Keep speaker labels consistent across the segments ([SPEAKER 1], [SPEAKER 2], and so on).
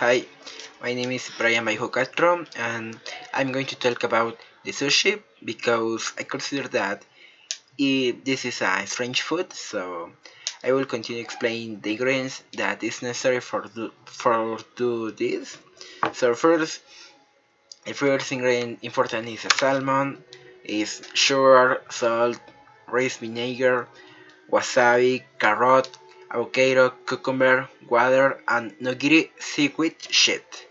[SPEAKER 1] Hi, my name is Brian Baijo Castro, and I'm going to talk about the sushi because I consider that this is a strange food. So I will continue explaining the ingredients that is necessary for do this. So first, the first ingredient important is a salmon, is sugar, salt, rice vinegar, wasabi, carrot, avocado, cucumber, water, and nigiri seaweed sheet.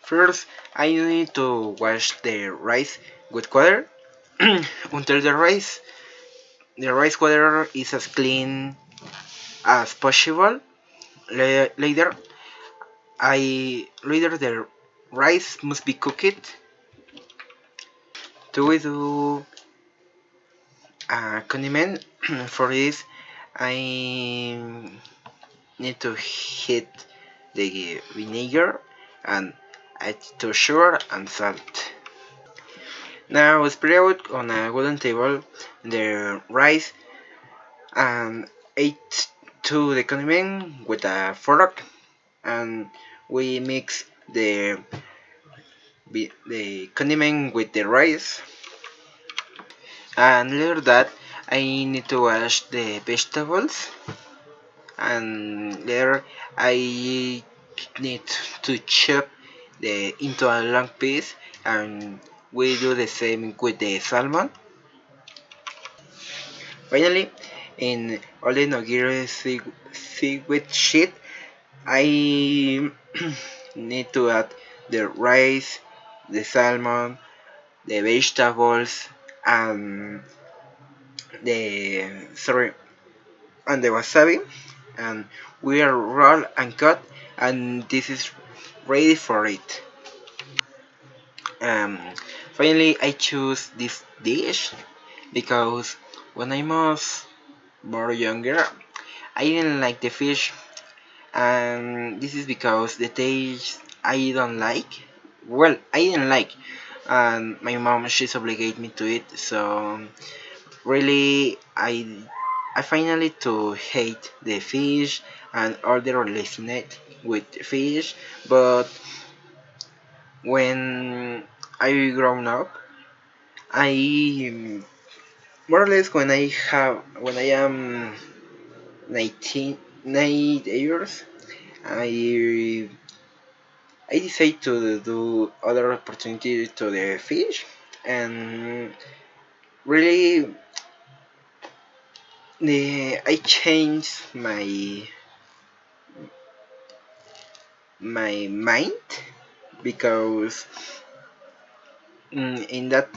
[SPEAKER 1] First, I need to wash the rice with water until the rice water is as clean as possible. Later the rice must be cooked. To do a condiment for this, I need to heat the vinegar and add to sugar and salt. Now spread out on a wooden table the rice and add to the condiment with a fork, and we mix the condiment with the rice. And later that I need to wash the vegetables, and later I need to chop the into a long piece, and we do the same with the salmon. Finally, in all the nigiri seaweed sheet, I need to add the rice, the salmon, the vegetables, and the wasabi, and we are roll and cut, and this is ready for it. Um, Finally, I choose this dish because when I was more younger, I didn't like the fish, and this is because the taste I don't like. Well, I didn't like, and my mom she's obligated me to it. So really, I finally to hate the fish and all the relationed with fish. But when I grown up, I more or less when I am 9 years, I I decided to do other opportunity to the fish, and really I changed my mind because in that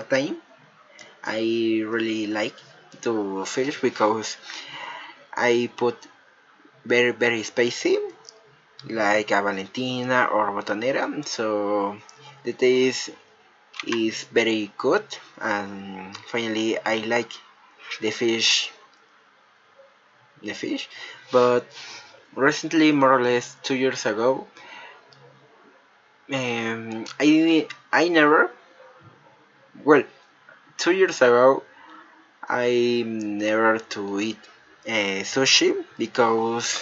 [SPEAKER 1] time I really like to fish because I put very spicy like a Valentina or Botanera, so the taste is very good, and finally I like the fish the fish. But recently, more or less 2 years ago, I never, well, 2 years ago I never to eat sushi because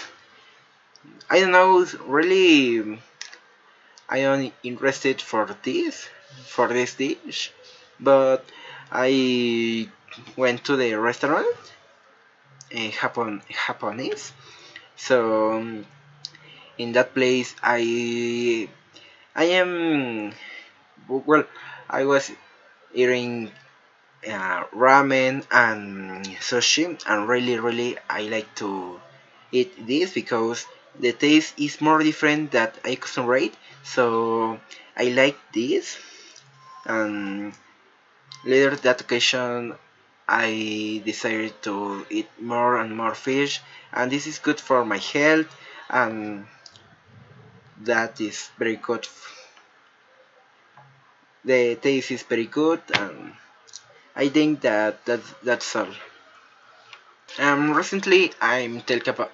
[SPEAKER 1] I don't know, really I am interested for this dish, but I went to the restaurant, Japanese. So in that place, I am, well, I was eating ramen and sushi, and really I like to eat this because the taste is more different that I custom rate. So I like this, and later that occasion I decided to eat more and more fish, and this is good for my health, and that is very good. The taste is very good, and I think that's all. Recently I talk about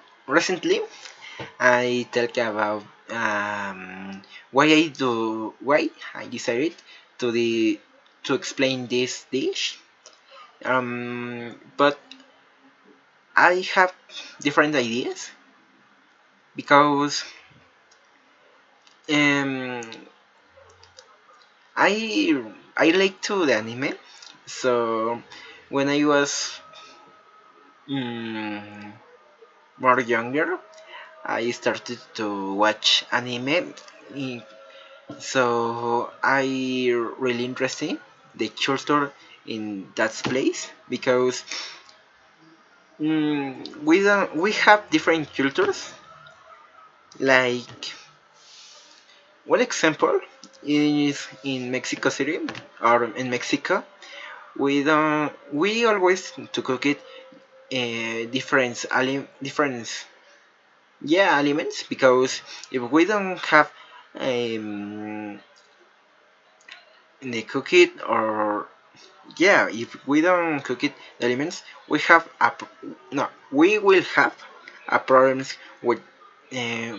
[SPEAKER 1] why I decided to the to explain this dish. But I have different ideas because um, I I like to the anime. So when I was mm, more younger, I started to watch anime. Mm, So I really interesting the culture in that place because we have different cultures. Like one example is in Mexico City or in Mexico. We always to cook it different elements because if we don't have um, the cook it or if we don't cook it the elements we have no we will have a problems with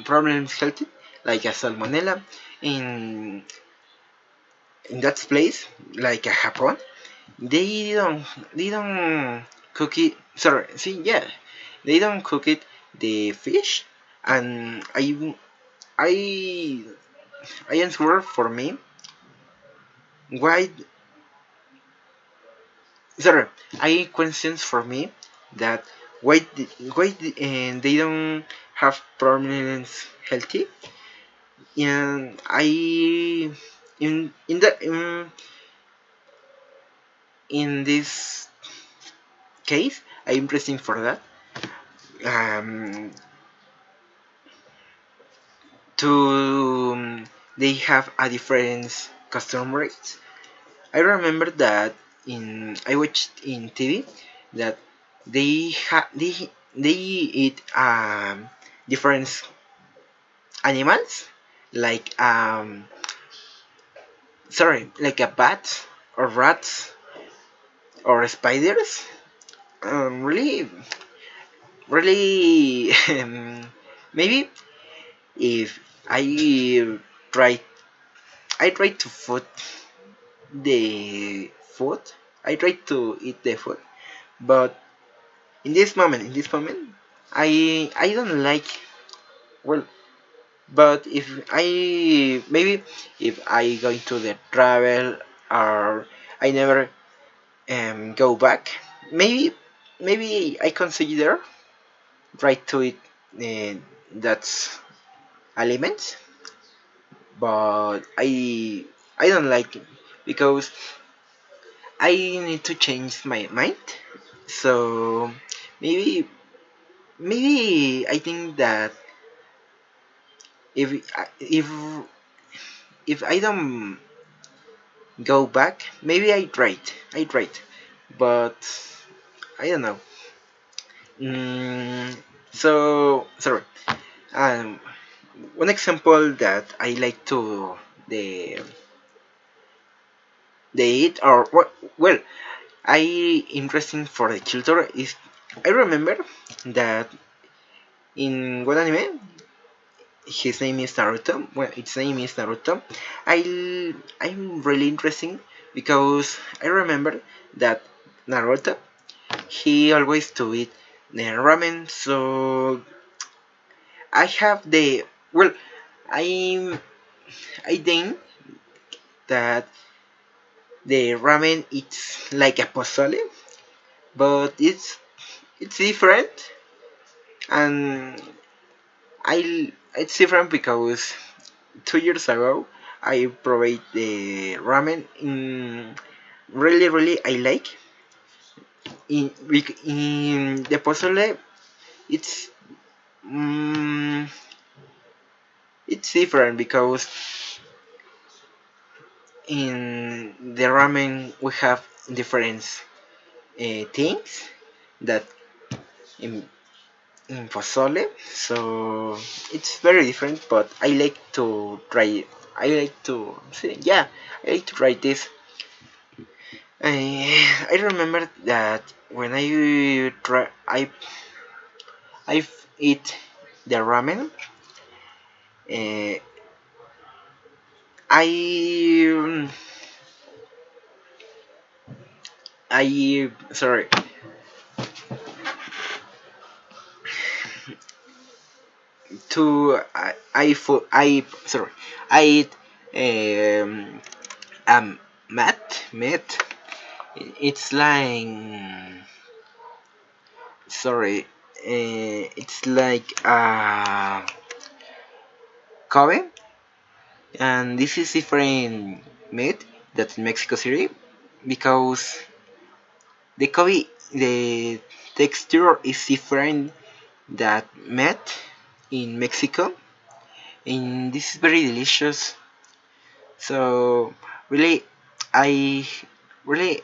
[SPEAKER 1] problems healthy like a salmonella in in that place like a Japan they don't cook it sorry see they don't cook it the fish and I I answer for me why sorry I questions for me that why they don't have problems healthy and I in that in this case I'm interesting for that um, to they have a different customer rates. I remember that in I watched in TV that they eat different animals like sorry like a bat or rats or spiders. Really really maybe if I try I try to food the food I try to eat the food but in this moment I don't like well but if I maybe if I going to the travel or I never go back maybe I consider try to eat that's elements but I don't like it because I need to change my mind so maybe I think that if if if I don't go back, maybe I tried, but I don't know. So sorry. Um, one example that I like to the eat or what well I interesting for the culture is I remember that in one anime his name is Naruto. Well, its name is Naruto. I'm really interesting because I remember that Naruto he always to eat the ramen. So I have the well, I I think that the ramen it's like a pozole, but it's different and it's different because 2 years ago I provide the ramen in really I like in the pozole it's mm, it's different because in the ramen we have different things that in, in pozole so it's very different but I like to try it. I like to say I like to try this. I remember that when I eat the ramen uh, I I sorry to sorry, I eat met. It's like, sorry, it's like Kobe, and this is different meat that's in Mexico City because the Kobe, the texture is different that meat in Mexico, and this is very delicious. So really, I really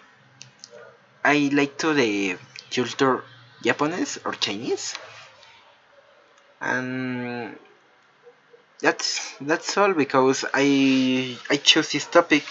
[SPEAKER 1] I like to the culture Japanese or Chinese, and that's all because I chose this topic